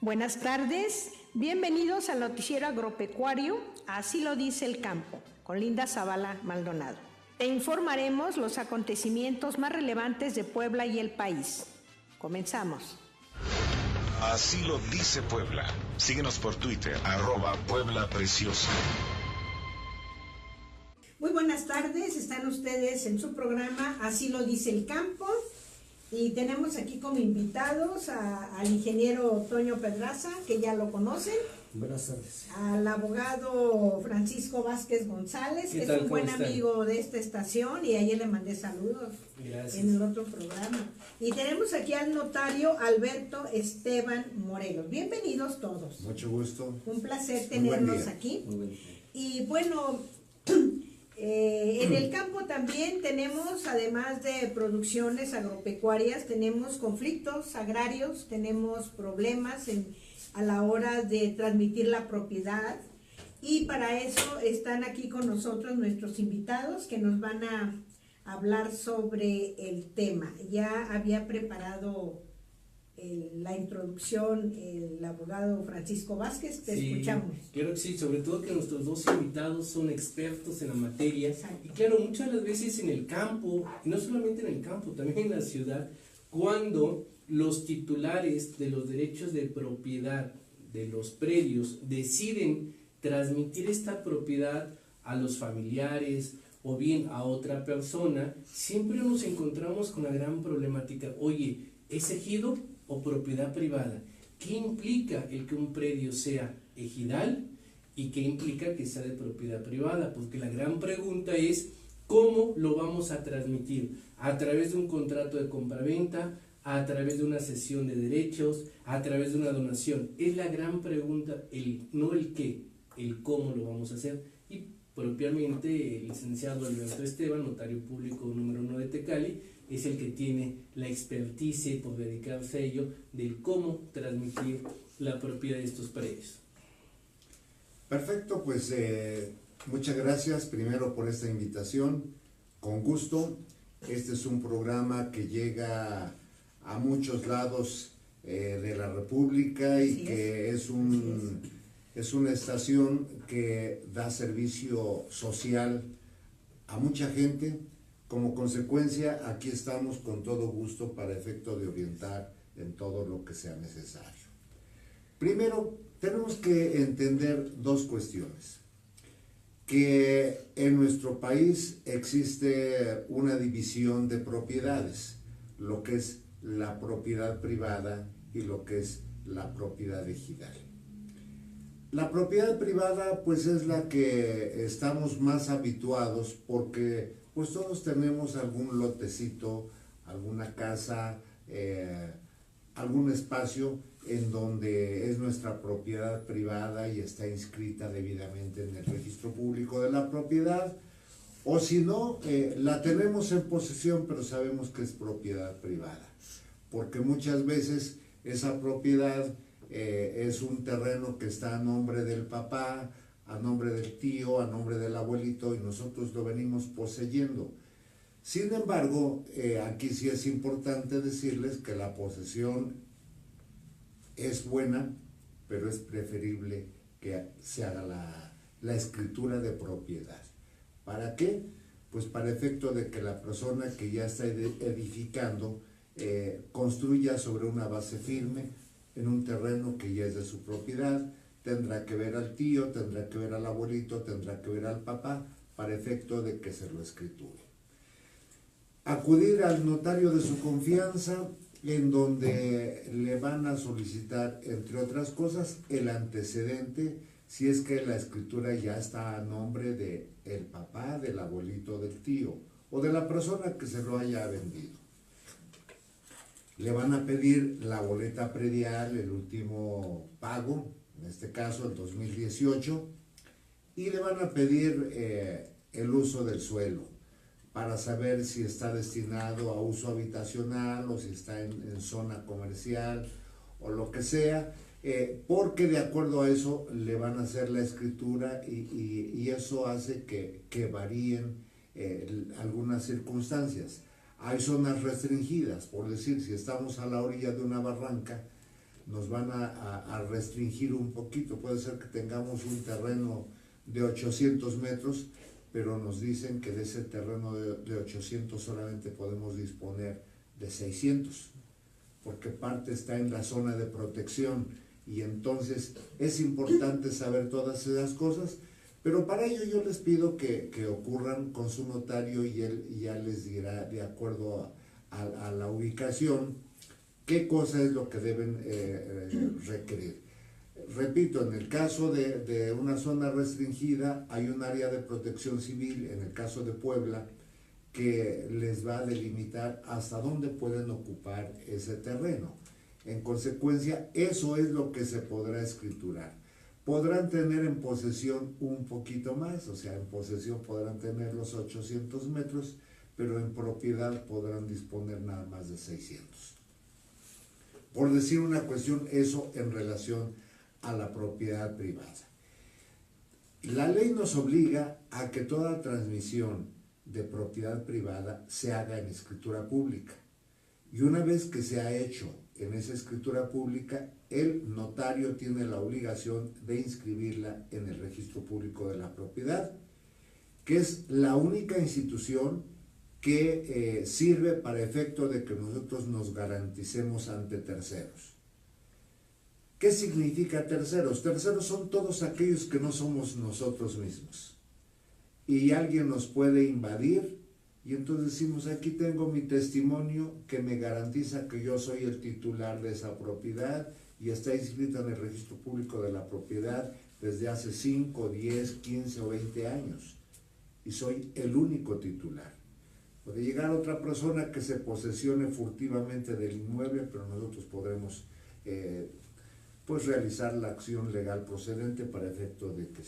Buenas tardes, bienvenidos al noticiero agropecuario, así lo dice el campo, con Linda Zavala Maldonado. Te informaremos los acontecimientos más relevantes de Puebla y el país. Comenzamos. Así lo dice Puebla. Síguenos por Twitter, @PueblaPreciosa. Muy buenas tardes, están ustedes en su programa Así lo dice el campo. Y tenemos aquí como invitados al ingeniero Toño Pedraza, que ya lo conocen. Buenas tardes. Al abogado Francisco Vázquez González, que es un buen amigo de esta estación, y ayer le mandé saludos. Gracias. En el otro programa. Y tenemos aquí al notario Alberto Esteban Morelos. Bienvenidos todos. Mucho gusto. Un placer tenerlos aquí. Muy buen día. Y bueno, en el campo también tenemos, además de producciones agropecuarias, tenemos conflictos agrarios, tenemos problemas a la hora de transmitir la propiedad, y para eso están aquí con nosotros nuestros invitados que nos van a hablar sobre el tema. Ya había preparado la introducción el abogado Francisco Vázquez, te escuchamos. Claro que sí, sobre todo que nuestros dos invitados son expertos en la materia. Exacto. Y claro, muchas de las veces en el campo, y no solamente en el campo, también en la ciudad, cuando los titulares de los derechos de propiedad de los predios deciden transmitir esta propiedad a los familiares o bien a otra persona, siempre nos encontramos con la gran problemática: oye, ¿es ejido o propiedad privada? ¿Qué implica el que un predio sea ejidal y qué implica que sea de propiedad privada? Porque la gran pregunta es ¿cómo lo vamos a transmitir? ¿A través de un contrato de compraventa? ¿A través de una cesión de derechos? ¿A través de una donación? Es la gran pregunta, no el qué, el cómo lo vamos a hacer. Y propiamente el licenciado Alberto Esteban, notario público número 1 de Tecali, es el que tiene la expertise por dedicarse a ello del cómo transmitir la propiedad de estos predios. Perfecto, pues muchas gracias primero por esta invitación, con gusto. Este es un programa que llega a muchos lados de la República y que es una estación que da servicio social a mucha gente. Como consecuencia, aquí estamos con todo gusto para efecto de orientar en todo lo que sea necesario. Primero, tenemos que entender dos cuestiones. Que en nuestro país existe una división de propiedades, lo que es la propiedad privada y lo que es la propiedad ejidal. La propiedad privada pues es la que estamos más habituados porque pues todos tenemos algún lotecito, alguna casa, algún espacio en donde es nuestra propiedad privada y está inscrita debidamente en el registro público de la propiedad, o si no, la tenemos en posesión pero sabemos que es propiedad privada, porque muchas veces esa propiedad es un terreno que está a nombre del papá, a nombre del tío, a nombre del abuelito, y nosotros lo venimos poseyendo. Sin embargo, aquí sí es importante decirles que la posesión es buena, pero es preferible que se haga la escritura de propiedad. ¿Para qué? Pues para efecto de que la persona que ya está edificando construya sobre una base firme en un terreno que ya es de su propiedad. Tendrá que ver al tío, tendrá que ver al abuelito, tendrá que ver al papá, para efecto de que se lo escriture. Acudir al notario de su confianza, en donde le van a solicitar, entre otras cosas, el antecedente, si es que la escritura ya está a nombre del papá, del abuelito, del tío, o de la persona que se lo haya vendido. Le van a pedir la boleta predial, el último pago, en este caso el 2018, y le van a pedir el uso del suelo para saber si está destinado a uso habitacional o si está en zona comercial o lo que sea, porque de acuerdo a eso le van a hacer la escritura y eso hace que varíen algunas circunstancias. Hay zonas restringidas, por decir, si estamos a la orilla de una barranca, nos van a restringir un poquito. Puede ser que tengamos un terreno de 800 metros, pero nos dicen que de ese terreno de 800 solamente podemos disponer de 600, porque parte está en la zona de protección, y entonces es importante saber todas esas cosas, pero para ello yo les pido que ocurran con su notario y él ya les dirá, de acuerdo a la ubicación, qué cosa es lo que deben requerir. Repito, en el caso de una zona restringida hay un área de protección civil, en el caso de Puebla, que les va a delimitar hasta dónde pueden ocupar ese terreno. En consecuencia, eso es lo que se podrá escriturar. Podrán tener en posesión un poquito más, o sea, en posesión podrán tener los 800 metros, pero en propiedad podrán disponer nada más de 600. Por decir una cuestión, eso en relación a la propiedad privada. La ley nos obliga a que toda transmisión de propiedad privada se haga en escritura pública. Y una vez que se ha hecho en esa escritura pública, el notario tiene la obligación de inscribirla en el registro público de la propiedad, que es la única institución que sirve para efecto de que nosotros nos garanticemos ante terceros. ¿Qué significa terceros? Terceros son todos aquellos que no somos nosotros mismos. Y alguien nos puede invadir, y entonces decimos, aquí tengo mi testimonio que me garantiza que yo soy el titular de esa propiedad y está inscrita en el registro público de la propiedad desde hace 5, 10, 15 o 20 años. Y soy el único titular. Puede llegar otra persona que se posesione furtivamente del inmueble, pero nosotros podremos pues realizar la acción legal procedente para efecto de que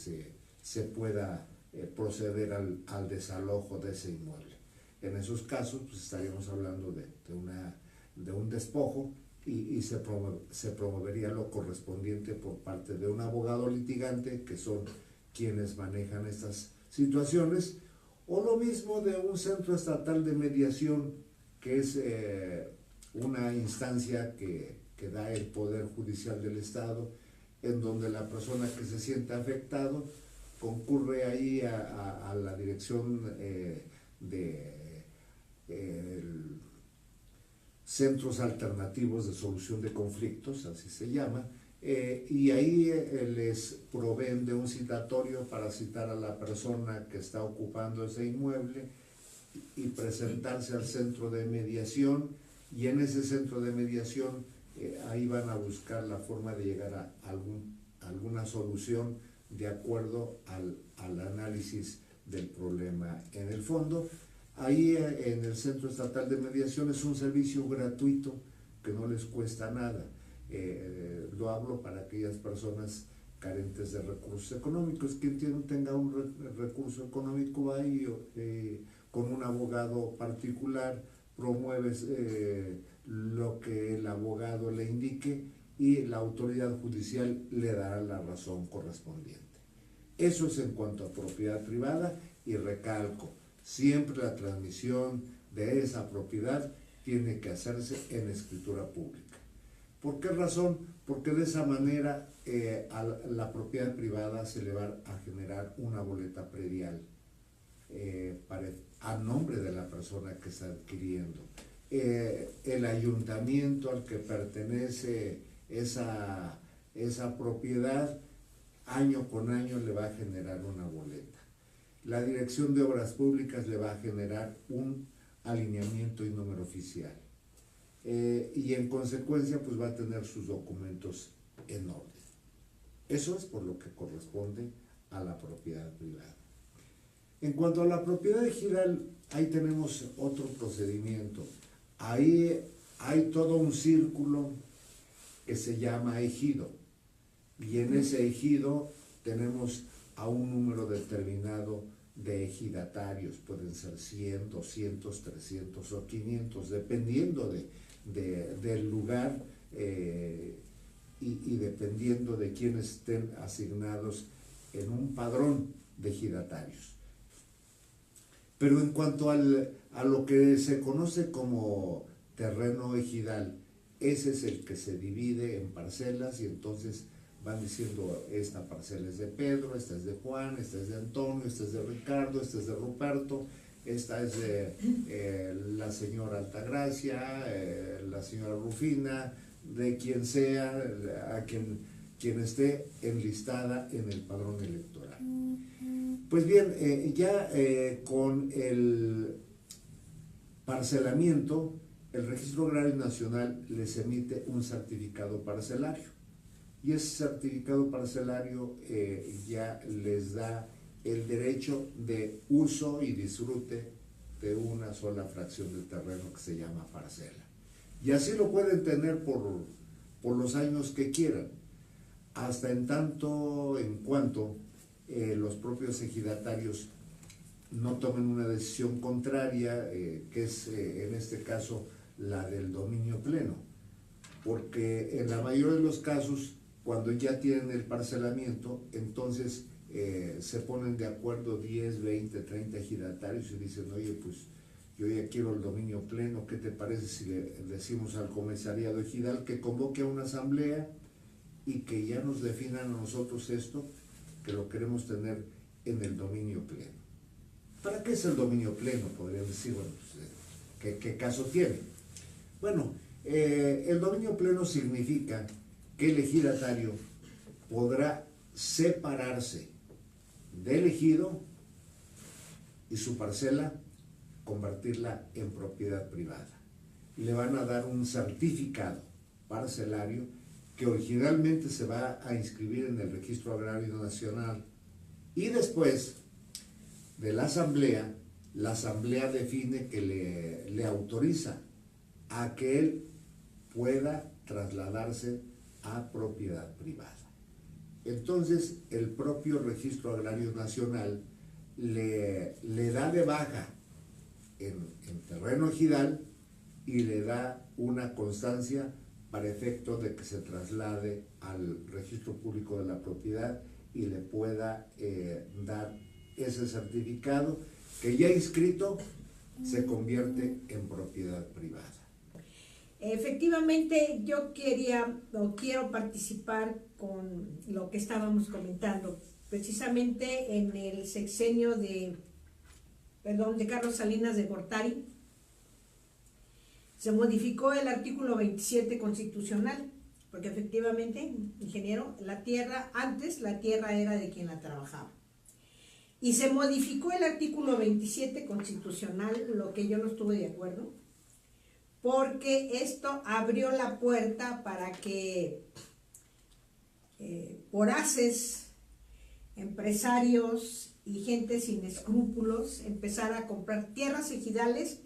se pueda proceder al desalojo de ese inmueble. En esos casos pues estaríamos hablando de un despojo y se promovería lo correspondiente por parte de un abogado litigante, que son quienes manejan estas situaciones, o lo mismo de un centro estatal de mediación, que es una instancia que da el Poder Judicial del Estado, en donde la persona que se siente afectado concurre ahí a la dirección de centros alternativos de solución de conflictos, así se llama, y ahí les proveen de un citatorio para citar a la persona que está ocupando ese inmueble y presentarse al centro de mediación, y en ese centro de mediación ahí van a buscar la forma de llegar a alguna solución de acuerdo al análisis del problema. En el fondo, ahí en el Centro Estatal de Mediación es un servicio gratuito que no les cuesta nada. Lo hablo para aquellas personas carentes de recursos económicos. Quien tenga un recurso económico va ahí con un abogado particular, promueves lo que el abogado le indique y la autoridad judicial le dará la razón correspondiente. Eso es en cuanto a propiedad privada, y recalco, siempre la transmisión de esa propiedad tiene que hacerse en escritura pública. ¿Por qué razón? Porque de esa manera a la propiedad privada se le va a generar una boleta predial a nombre de la persona que está adquiriendo. El ayuntamiento al que pertenece esa propiedad, año con año le va a generar una boleta. La Dirección de Obras Públicas le va a generar un alineamiento y número oficial. Y en consecuencia pues va a tener sus documentos en orden. Eso es por lo que corresponde a la propiedad privada. En cuanto a la propiedad ejidal, ahí tenemos otro procedimiento. Ahí hay todo un círculo que se llama ejido, y en ese ejido tenemos a un número determinado de ejidatarios, pueden ser 100, 200, 300 o 500, dependiendo del lugar y dependiendo de quienes estén asignados en un padrón de ejidatarios. Pero en cuanto a lo que se conoce como terreno ejidal, ese es el que se divide en parcelas y entonces van diciendo, esta parcela es de Pedro, esta es de Juan, esta es de Antonio, esta es de Ricardo, esta es de Ruperto, esta es de la señora Altagracia, la señora Rufina, de quien sea, a quien esté enlistada en el padrón electoral. Pues bien, con el parcelamiento, el Registro Agrario Nacional les emite un certificado parcelario. Y ese certificado parcelario ya les da el derecho de uso y disfrute de una sola fracción de terreno que se llama parcela. Y así lo pueden tener por los años que quieran, hasta en tanto en cuanto los propios ejidatarios no tomen una decisión contraria, que es en este caso la del dominio pleno, porque en la mayoría de los casos, cuando ya tienen el parcelamiento, entonces se ponen de acuerdo 10, 20, 30 ejidatarios y dicen, oye, pues yo ya quiero el dominio pleno, ¿qué te parece si le decimos al comisariado ejidal que convoque a una asamblea y que ya nos definan a nosotros esto, que lo queremos tener en el dominio pleno? ¿Para qué es el dominio pleno? Podrían decir, bueno, pues, ¿qué caso tiene? Bueno, el dominio pleno significa que el ejidatario podrá separarse del ejido y su parcela convertirla en propiedad privada. Y le van a dar un certificado parcelario que originalmente se va a inscribir en el Registro Agrario Nacional y después de la asamblea define que le autoriza a que él pueda trasladarse a propiedad privada. Entonces el propio Registro Agrario Nacional le da de baja en terreno ejidal y le da una constancia para efecto de que se traslade al Registro Público de la Propiedad y le pueda dar ese certificado que ya inscrito se convierte en propiedad privada. Efectivamente, yo quiero participar con lo que estábamos comentando, precisamente en el sexenio de Carlos Salinas de Gortari. Se modificó el artículo 27 constitucional, porque efectivamente, ingeniero, antes la tierra era de quien la trabajaba. Y se modificó el artículo 27 constitucional, lo que yo no estuve de acuerdo, porque esto abrió la puerta para que voraces, empresarios y gente sin escrúpulos empezara a comprar tierras ejidales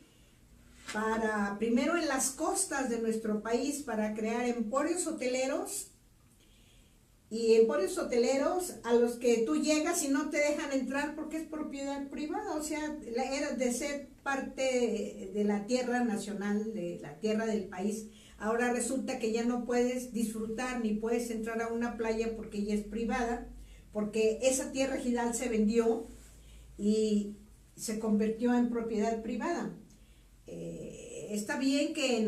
primero en las costas de nuestro país, para crear emporios hoteleros, y emporios hoteleros a los que tú llegas y no te dejan entrar porque es propiedad privada, o sea, era de ser parte de la tierra nacional, de la tierra del país. Ahora resulta que ya no puedes disfrutar ni puedes entrar a una playa porque ya es privada, porque esa tierra ejidal se vendió y se convirtió en propiedad privada. Está bien que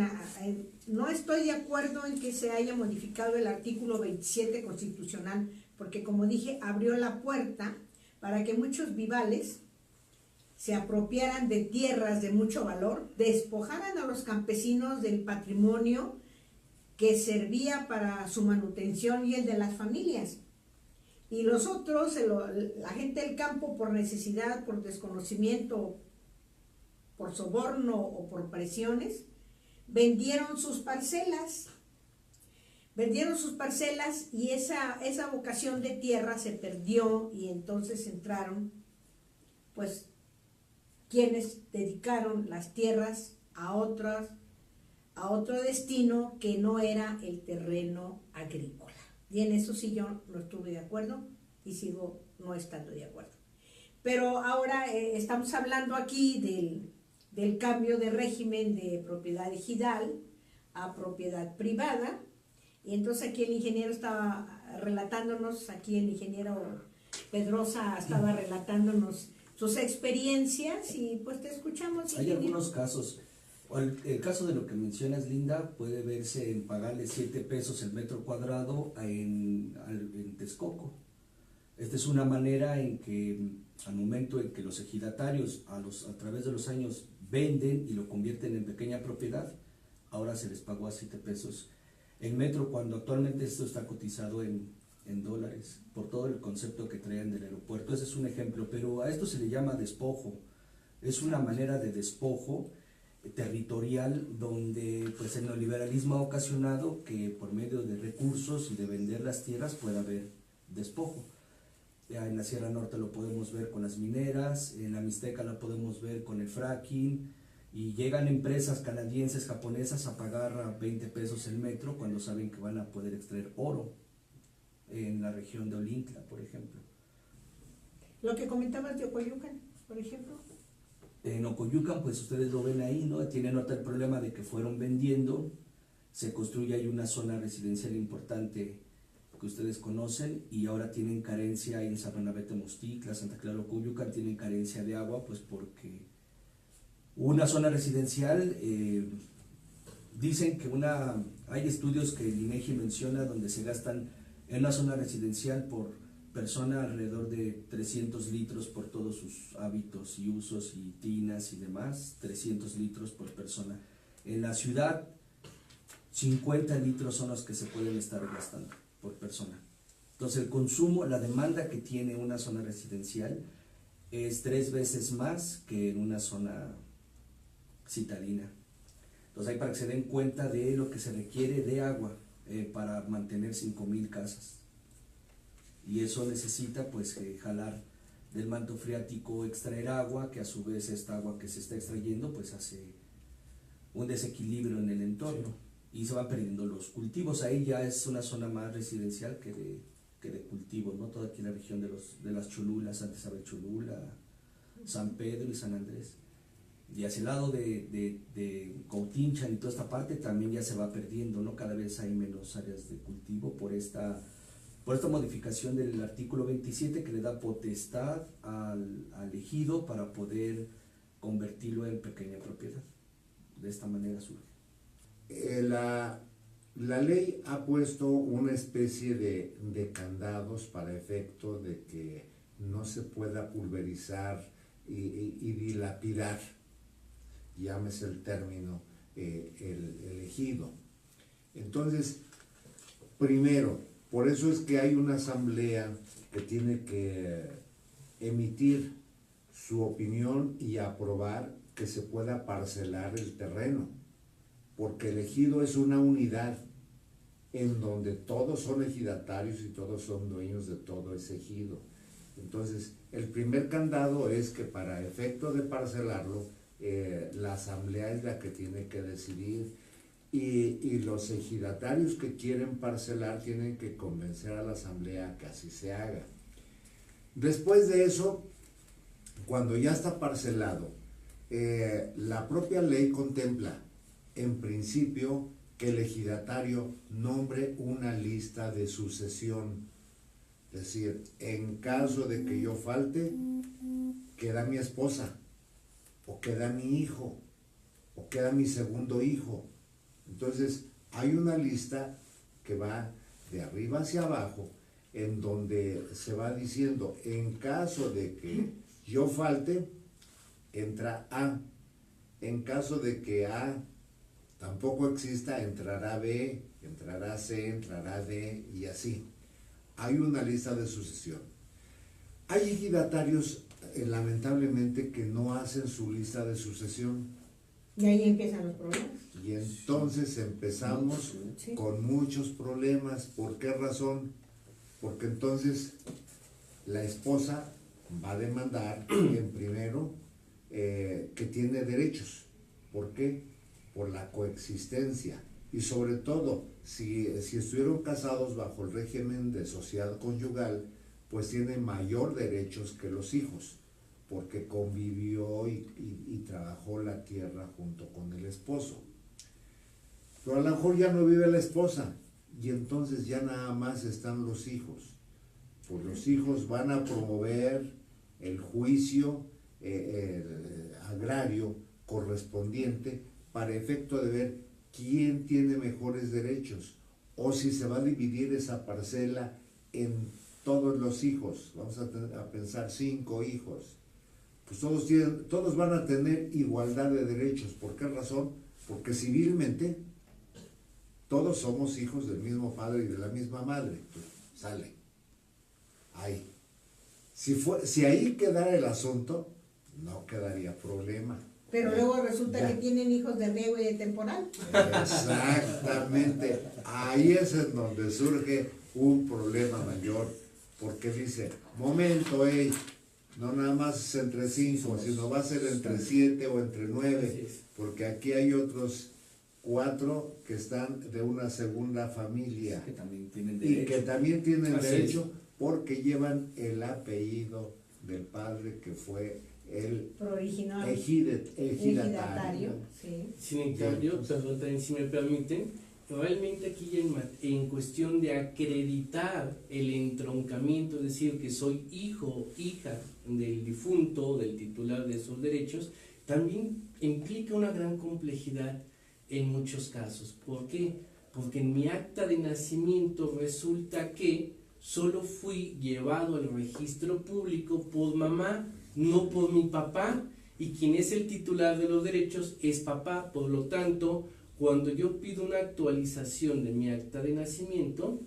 no estoy de acuerdo en que se haya modificado el artículo 27 constitucional, porque como dije, abrió la puerta para que muchos vivales se apropiaran de tierras de mucho valor, despojaran a los campesinos del patrimonio que servía para su manutención y el de las familias. Y los otros, la gente del campo, por necesidad, por desconocimiento, por soborno o por presiones, vendieron sus parcelas y esa vocación de tierra se perdió, y entonces entraron pues quienes dedicaron las tierras a otro destino que no era el terreno agrícola. Y en eso sí yo no estuve de acuerdo y sigo no estando de acuerdo. Pero ahora estamos hablando aquí del cambio de régimen de propiedad ejidal a propiedad privada, y entonces aquí el ingeniero estaba relatándonos, aquí el ingeniero Pedrosa estaba relatándonos sus experiencias, y pues te escuchamos. Hay algunos casos El caso de lo que mencionas, Linda, puede verse en pagarle 7 pesos el metro cuadrado en Texcoco. Esta es una manera en que al momento en que los ejidatarios a través de los años venden y lo convierten en pequeña propiedad, ahora se les pagó a 7 pesos el metro, cuando actualmente esto está cotizado en dólares, por todo el concepto que traen del aeropuerto. Ese es un ejemplo, pero a esto se le llama despojo. Es una manera de despojo territorial donde pues el neoliberalismo ha ocasionado que por medio de recursos y de vender las tierras pueda haber despojo. Ya en la Sierra Norte lo podemos ver con las mineras, en la Mixteca lo podemos ver con el fracking, y llegan empresas canadienses, japonesas a pagar a 20 pesos el metro cuando saben que van a poder extraer oro en la región de Olincla, por ejemplo. Lo que comentabas de Ocoyucan, por ejemplo. En Ocoyucan, pues ustedes lo ven ahí, ¿no? Tienen otro el problema de que fueron vendiendo, se construye ahí una zona residencial importante que ustedes conocen, y ahora tienen carencia ahí en San Bernabé Mosticla, Santa Clara, Ocoyucan, tienen carencia de agua, pues porque una zona residencial, dicen que hay estudios que el INEGI menciona donde se gastan en una zona residencial por persona alrededor de 300 litros por todos sus hábitos y usos y tinas y demás, 300 litros por persona. En la ciudad, 50 litros son los que se pueden estar gastando por persona. Entonces el consumo, la demanda que tiene una zona residencial es 3 veces más que en una zona citadina. Entonces ahí para que se den cuenta de lo que se requiere de agua para mantener 5,000 casas. Y eso necesita pues jalar del manto freático, extraer agua, que a su vez esta agua que se está extrayendo pues hace un desequilibrio en el entorno, y se van perdiendo los cultivos. Ahí ya es una zona más residencial que de cultivos, ¿no? Toda aquí la región de las Cholulas, Santa Isabel Cholula, San Pedro y San Andrés. Y hacia el lado de Coutincha y toda esta parte también ya se va perdiendo, ¿no? Cada vez hay menos áreas de cultivo por esta modificación del artículo 27 que le da potestad al ejido para poder convertirlo en pequeña propiedad. De esta manera surge. La ley ha puesto una especie de candados para efecto de que no se pueda pulverizar y dilapidar, llámese el término, el ejido. Entonces, primero, por eso es que hay una asamblea que tiene que emitir su opinión y aprobar que se pueda parcelar el terreno, porque el ejido es una unidad en donde todos son ejidatarios y todos son dueños de todo ese ejido. Entonces, el primer candado es que para efecto de parcelarlo, la asamblea es la que tiene que decidir, y los ejidatarios que quieren parcelar tienen que convencer a la asamblea que así se haga. Después de eso, cuando ya está parcelado, la propia ley contempla, en principio, que el ejidatario nombre una lista de sucesión. Es decir, en caso de que yo falte, queda mi esposa, o queda mi hijo, o queda mi segundo hijo. Entonces, hay una lista que va de arriba hacia abajo, en donde se va diciendo, en caso de que yo falte, entra A. En caso de que A tampoco exista, entrará B, entrará C, entrará D, y así. Hay una lista de sucesión. Hay ejidatarios, lamentablemente, que no hacen su lista de sucesión. Y ahí empiezan los problemas. Y entonces empezamos con muchos problemas. ¿Por qué razón? Porque entonces la esposa va a demandar en primero que tiene derechos. ¿Por qué? Por la coexistencia. Y sobre todo, si estuvieron casados bajo el régimen de sociedad conyugal, pues tiene mayor derechos que los hijos, porque convivió y trabajó la tierra junto con el esposo. Pero a lo mejor ya no vive la esposa, y entonces ya nada más están los hijos. Pues los hijos van a promover el juicio agrario correspondiente para efecto de ver quién tiene mejores derechos o si se va a dividir esa parcela en todos los hijos. Vamos a pensar 5 hijos. Pues todos van a tener igualdad de derechos. ¿Por qué razón? Porque civilmente todos somos hijos del mismo padre y de la misma madre. Pues, sale. Ahí. Si ahí quedara el asunto, no quedaría problema. Pero luego resulta Ya. que tienen hijos de riego y de temporal. Exactamente. Ahí es en donde surge un problema mayor. Porque dice, momento, no nada más es entre 5, sino va a ser entre 7 o entre 9. Porque aquí hay otros 4 que están de una segunda familia. Que también tienen Y derecho. que también tienen Así derecho porque llevan el apellido del padre que fue el Original. ejidatario. Sí. Sin en cambio, perdón, también si me permiten, realmente aquí ya en cuestión de acreditar el entroncamiento, es decir, que soy hijo o hija del difunto, del titular de esos derechos, también implica una gran complejidad en muchos casos. ¿Por qué? Porque en mi acta de nacimiento resulta que solo fui llevado al registro público por mamá, no por mi papá, y quien es el titular de los derechos es papá. Por lo tanto, cuando yo pido una actualización de mi acta de nacimiento,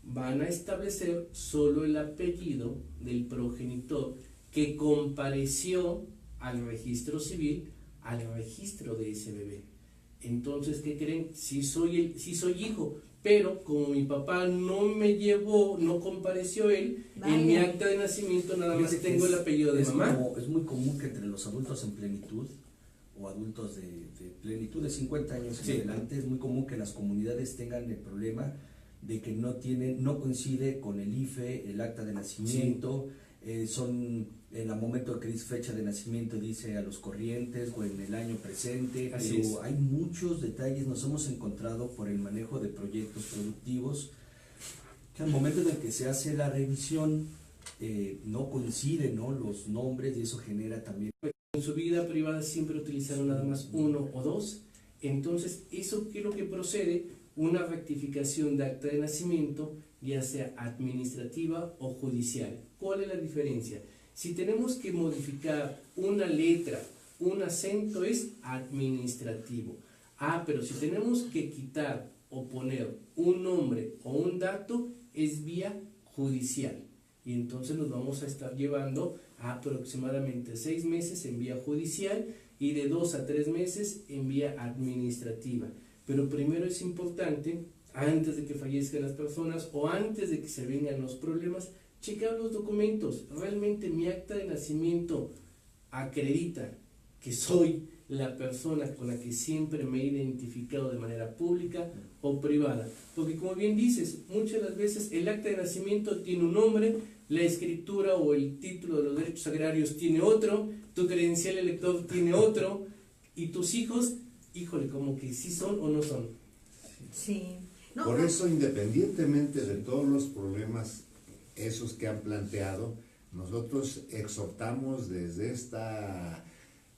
van a establecer solo el apellido del progenitor que compareció al registro civil, al registro de ese bebé. Entonces, ¿qué creen? Sí soy hijo, pero como mi papá no me llevó, no compareció él, Vaya. en mi acta de nacimiento nada más Fíjate que tengo el apellido de mamá. Es muy común que entre los adultos en plenitud o adultos de plenitud de 50 años en Sí. adelante, es muy común que las comunidades tengan el problema de que no coincide con el IFE, el acta de nacimiento, son en el momento que dice fecha de nacimiento dice a los corrientes o en el año presente, Así pero es. hay muchos detalles, nos hemos encontrado por el manejo de proyectos productivos que al momento en el que se hace la revisión no coinciden, ¿no?, los nombres, y eso genera también En su vida privada siempre utilizaron nada más 1 o 2. Entonces, ¿eso qué es lo que procede? Una rectificación de acta de nacimiento, ya sea administrativa o judicial. ¿Cuál es la diferencia? Si tenemos que modificar una letra, un acento, es administrativo. Pero si tenemos que quitar o poner un nombre o un dato, es vía judicial. Y entonces nos vamos a estar llevando a aproximadamente 6 meses en vía judicial y de 2 a 3 meses en vía administrativa. Pero primero es importante, antes de que fallezcan las personas o antes de que se vengan los problemas, checar los documentos. Realmente mi acta de nacimiento acredita que soy la persona con la que siempre me he identificado de manera pública o privada. Porque como bien dices, muchas de las veces el acta de nacimiento tiene un nombre, la escritura o el título de los derechos agrarios tiene otro, tu credencial elector tiene otro, y tus hijos, híjole, como que sí son o no son. Sí. No, Por no. eso, independientemente de todos los problemas esos que han planteado, nosotros exhortamos desde esta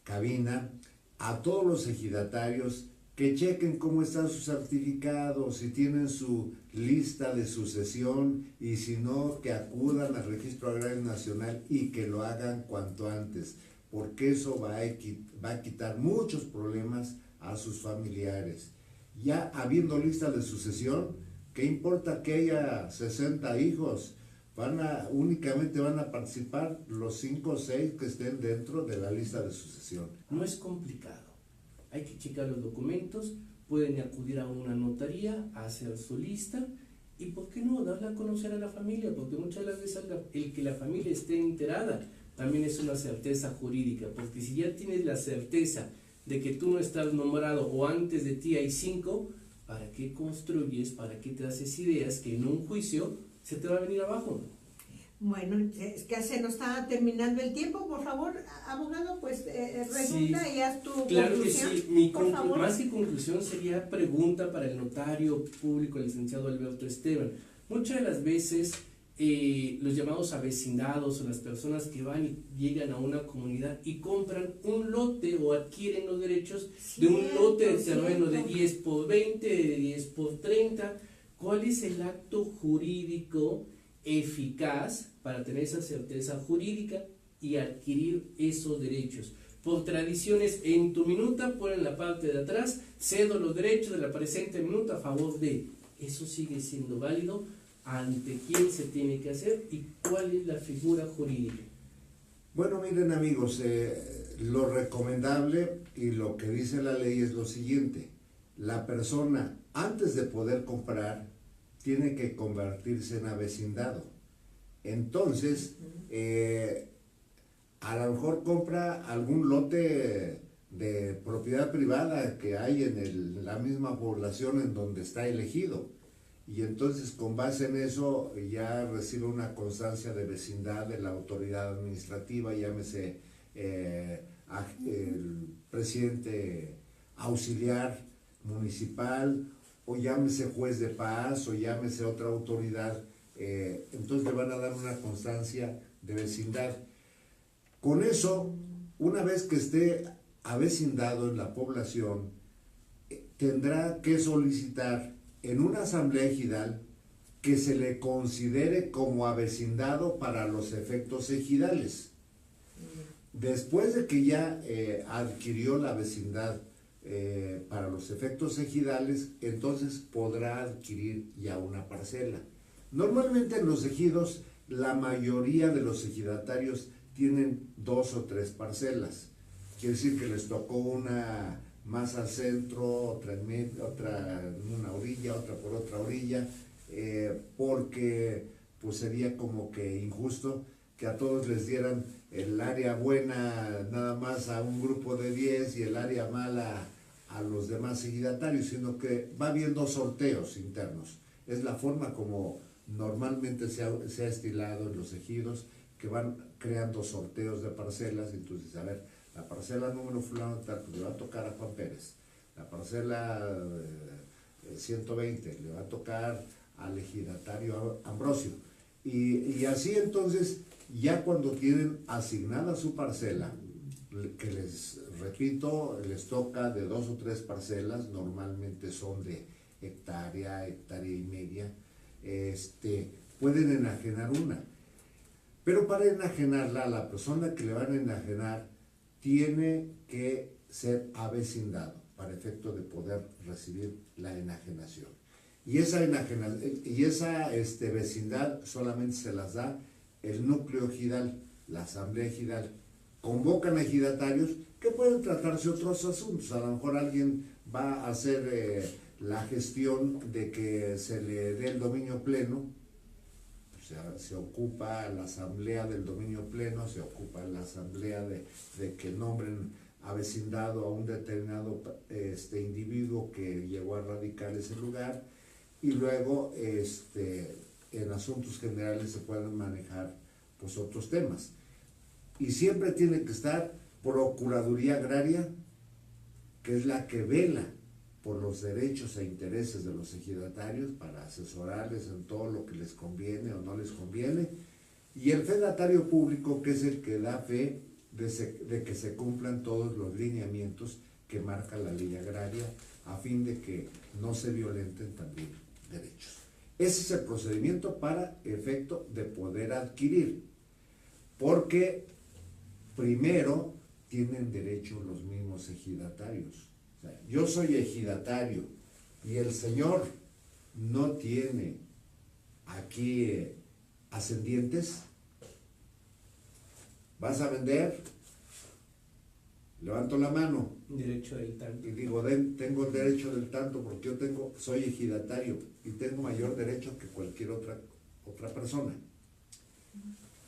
cabina a todos los ejidatarios que chequen cómo están sus certificados, si tienen su lista de sucesión, y si no, que acudan al Registro Agrario Nacional y que lo hagan cuanto antes, porque eso va a quitar muchos problemas a sus familiares. Ya habiendo lista de sucesión, ¿qué importa que haya 60 hijos? Únicamente van a participar los 5 o 6 que estén dentro de la lista de sucesión. No es complicado. Hay que checar los documentos, pueden acudir a una notaría a hacer su lista y, ¿por qué no?, darla a conocer a la familia, porque muchas de las veces el que la familia esté enterada también es una certeza jurídica, porque si ya tienes la certeza de que tú no estás nombrado o antes de ti hay 5, ¿para qué construyes? ¿Para qué te haces ideas que en un juicio se te va a venir abajo? Bueno, es que se nos está terminando el tiempo. Por favor, abogado, pues resulta Sí, y haz tu claro conclusión. que sí. Por favor. Más que conclusión sería pregunta para el notario público, el licenciado Alberto Esteban. Muchas de las veces los llamados avecindados o las personas que van y llegan a una comunidad y compran un lote o adquieren los derechos de un lote de terreno de 10 por 20, de 10 por 30. ¿Cuál es el acto jurídico eficaz para tener esa certeza jurídica y adquirir esos derechos? Por tradiciones, en tu minuta, pon en la parte de atrás, cedo los derechos de la presente minuta a favor de. ¿Eso sigue siendo válido? ¿Ante quién se tiene que hacer? ¿Y cuál es la figura jurídica? Bueno, miren amigos, lo recomendable y lo que dice la ley es lo siguiente. La persona, antes de poder comprar, tiene que convertirse en avecindado. Entonces, a lo mejor compra algún lote de propiedad privada que hay en la misma población en donde está elegido. Y entonces, con base en eso, ya recibe una constancia de vecindad de la autoridad administrativa, llámese el presidente auxiliar municipal, o llámese juez de paz, o llámese otra autoridad. Entonces le van a dar una constancia de vecindad. Con eso, una vez que esté avecindado en la población, tendrá que solicitar en una asamblea ejidal que se le considere como avecindado para los efectos ejidales. Después de que ya adquirió la vecindad para los efectos ejidales, entonces podrá adquirir ya una parcela. Normalmente en los ejidos, la mayoría de los ejidatarios tienen 2 o 3 parcelas. Quiere decir que les tocó una más al centro, otra en medio, otra en una orilla, otra por otra orilla, porque pues sería como que injusto que a todos les dieran el área buena nada más a un grupo de 10 y el área mala a los demás ejidatarios, sino que va habiendo sorteos internos. Es la forma como normalmente se ha estilado en los ejidos, que van creando sorteos de parcelas. Entonces, a ver, la parcela número fulano tal, pues le va a tocar a Juan Pérez. La parcela 120 le va a tocar al ejidatario Ambrosio. Y así entonces, ya cuando tienen asignada su parcela, que les repito, les toca de 2 o 3 parcelas, normalmente son de hectárea, hectárea y media, pueden enajenar una. Pero para enajenarla, la persona que le van a enajenar tiene que ser avecindado para efecto de poder recibir la enajenación. Y esa vecindad solamente se las da el núcleo ejidal, la asamblea ejidal. Convocan a ejidatarios que pueden tratarse otros asuntos. A lo mejor alguien va a hacer la gestión de que se le dé el dominio pleno. O sea, se ocupa la asamblea del dominio pleno, se ocupa la asamblea de que nombren avecindado a un determinado individuo que llegó a radicar ese lugar, y luego en asuntos generales se pueden manejar pues otros temas. Y siempre tiene que estar Procuraduría Agraria, que es la que vela por los derechos e intereses de los ejidatarios para asesorarles en todo lo que les conviene o no les conviene, y el fedatario público, que es el que da fe de que se cumplan todos los lineamientos que marca la ley agraria, a fin de que no se violenten también derechos. Ese es el procedimiento para efecto de poder adquirir, porque primero tienen derecho los mismos ejidatarios. O sea, yo soy ejidatario y el señor no tiene aquí ascendientes. ¿Vas a vender? Levanto la mano. Derecho del tanto. Y digo, tengo el derecho del tanto porque soy ejidatario y tengo mayor derecho que cualquier otra persona.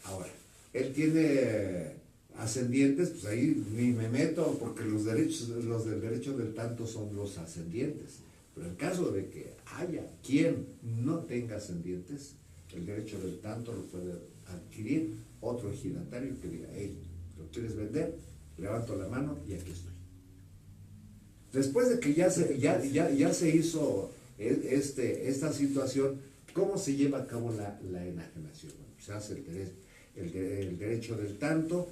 Ahora, él tiene ascendientes, pues ahí ni me meto, porque los del derecho del tanto son los ascendientes. Pero en caso de que haya quien no tenga ascendientes, el derecho del tanto lo puede adquirir otro ejidatario que diga, hey, ¿lo quieres vender? Levanto la mano y aquí estoy. Después de que ya se hizo esta situación, ¿Cómo se lleva a cabo la enajenación? Bueno, se hace el derecho del tanto.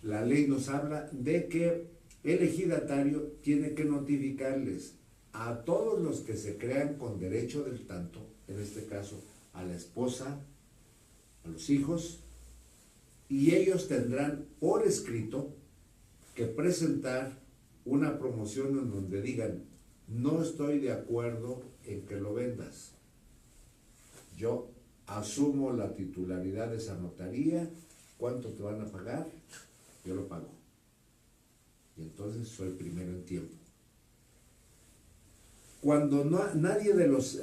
La ley nos habla de que el ejidatario tiene que notificarles a todos los que se crean con derecho del tanto, en este caso a la esposa, a los hijos, y ellos tendrán por escrito que presentar una promoción en donde digan: no estoy de acuerdo en que lo vendas, yo asumo la titularidad de esa notaría, ¿cuánto te van a pagar? Yo lo pago. Y entonces soy primero en tiempo. Cuando nadie de los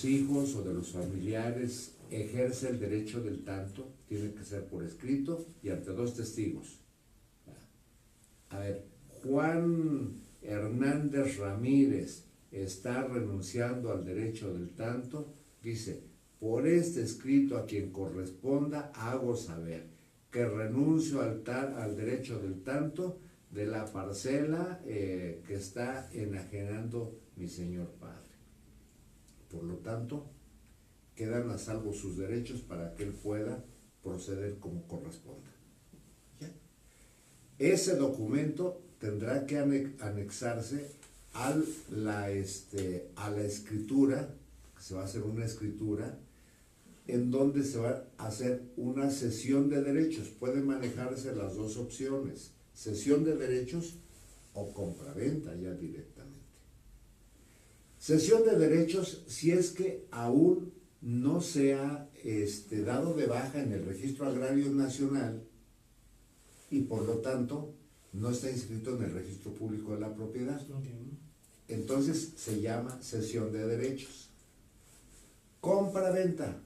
hijos o de los familiares ejerce el derecho del tanto, tiene que ser por escrito y ante 2 testigos. A ver, Juan Hernández Ramírez está renunciando al derecho del tanto, dice: por este escrito a quien corresponda hago saber que renuncio al derecho del tanto de la parcela que está enajenando mi señor padre. Por lo tanto, quedan a salvo sus derechos para que él pueda proceder como corresponda. ¿Ya? Ese documento tendrá que anexarse a la escritura, se va a hacer una escritura en donde se va a hacer una cesión de derechos. Pueden manejarse las 2 opciones: cesión de derechos o compraventa ya directamente. Cesión de derechos si es que aún no se ha dado de baja en el Registro Agrario Nacional y por lo tanto no está inscrito en el Registro Público de la Propiedad. Entonces se llama cesión de derechos. Compraventa,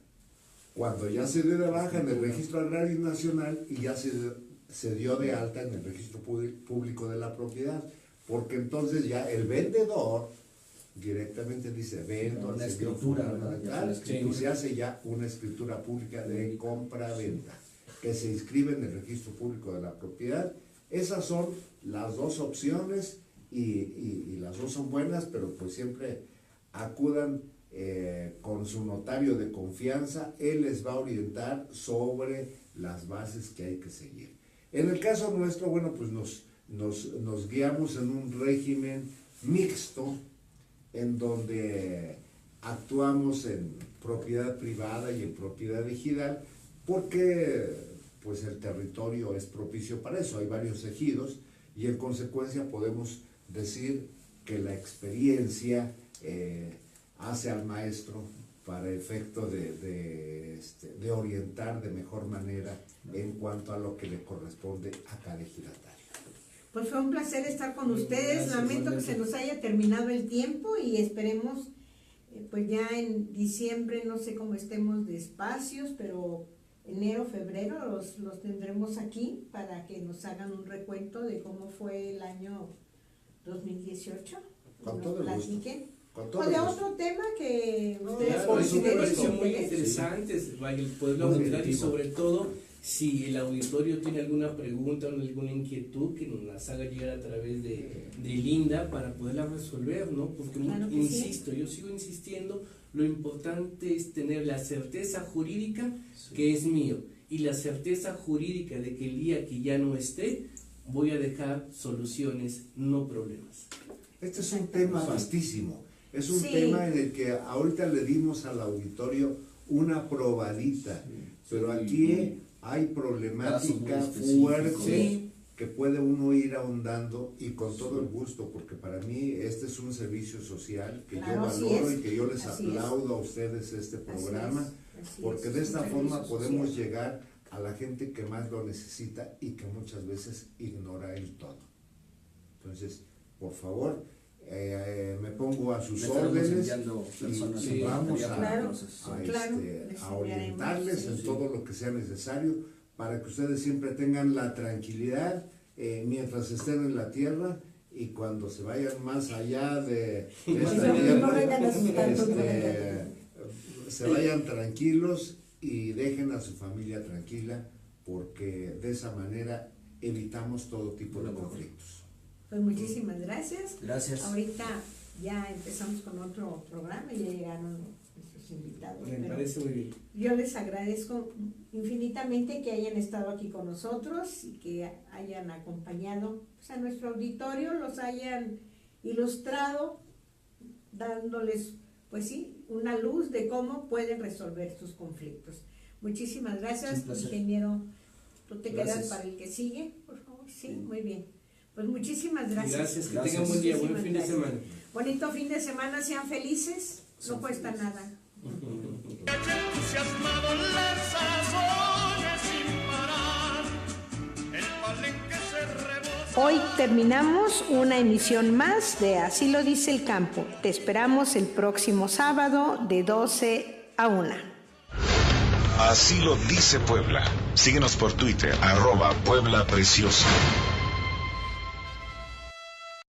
cuando ya se dio de baja en el Registro Agrario Nacional y ya se dio de alta en el Registro Público de la Propiedad, porque entonces ya el vendedor directamente dice: vendo al señor fulano de tal, y se hace ya una escritura pública de compra-venta que se inscribe en el Registro Público de la Propiedad. Esas son las 2 opciones y las 2 son buenas, pero pues siempre acudan con su notario de confianza. Él les va a orientar sobre las bases que hay que seguir. En el caso nuestro, bueno, pues nos guiamos en un régimen mixto en donde actuamos en propiedad privada y en propiedad ejidal, porque pues el territorio es propicio para eso. Hay varios ejidos y en consecuencia podemos decir que la experiencia hace al maestro para efecto de orientar de mejor manera en cuanto a lo que le corresponde a cada ejidatario. Pues fue un placer estar con ustedes. Gracias, Lamento que se nos haya terminado el tiempo y esperemos pues ya en diciembre, no sé cómo estemos de espacios, pero enero, febrero los tendremos aquí para que nos hagan un recuento de cómo fue el año 2018. Con nos todo el gusto. platiquen. Con todo O de el gusto. otro tema que ustedes Claro, es una consideren de versión muy interés. interesante, vaya, el poderlo Muy abordar y objetivo. sobre todo si el auditorio tiene alguna pregunta o alguna inquietud que nos las haga llegar a través de Linda para poderla resolver, ¿no? Porque Claro que insisto, yo sigo insistiendo, lo importante es tener la certeza jurídica que es mío y la certeza jurídica de que el día que ya no esté voy a dejar soluciones, no problemas. Este es un tema vastísimo. Es un Sí. tema en el que ahorita le dimos al auditorio una probadita, pero aquí hay problemática Casos muy específicos. fuerte Sí. que puede uno ir ahondando y con todo el gusto, porque para mí este es un servicio social que Claro, yo así valoro es. y que yo les Así es. aplaudo a ustedes este programa, Así porque es, de un esta servicio forma podemos social. llegar a la gente que más lo necesita y que muchas veces ignora el todo. Entonces, por favor, me pongo a sus Le estaremos órdenes enviando y personas sí, vamos para Claro. el proceso. Claro, les a orientarles enviaremos, en sí. todo lo que sea necesario para que ustedes siempre tengan la tranquilidad mientras estén en la tierra y cuando se vayan más allá de esta No tierra, vengan a asustarnos, no se vayan tranquilos y dejen a su familia tranquila, porque de esa manera evitamos todo tipo de conflictos. Pues muchísimas gracias. Gracias. Ahorita ya empezamos con otro programa y ya llegaron mis otros invitados. Me pero parece muy bien. yo les agradezco infinitamente que hayan estado aquí con nosotros y que hayan acompañado pues, a nuestro auditorio, los hayan ilustrado, dándoles, pues sí, una luz de cómo pueden resolver sus conflictos. Muchísimas gracias, ingeniero. ¿Tú te quedas para el que sigue, por favor? Sí, muy bien. Pues muchísimas gracias. Gracias, que tengan buen día, buen fin de semana. Bonito fin de semana, sean felices, no cuesta nada. Entusiasmado lanza sones sin parar, el palenque se rebota. Hoy terminamos una emisión más de Así lo dice el campo. Te esperamos el próximo sábado de 12 a 1. Así lo dice Puebla. Síguenos por Twitter, @Puebla Preciosa.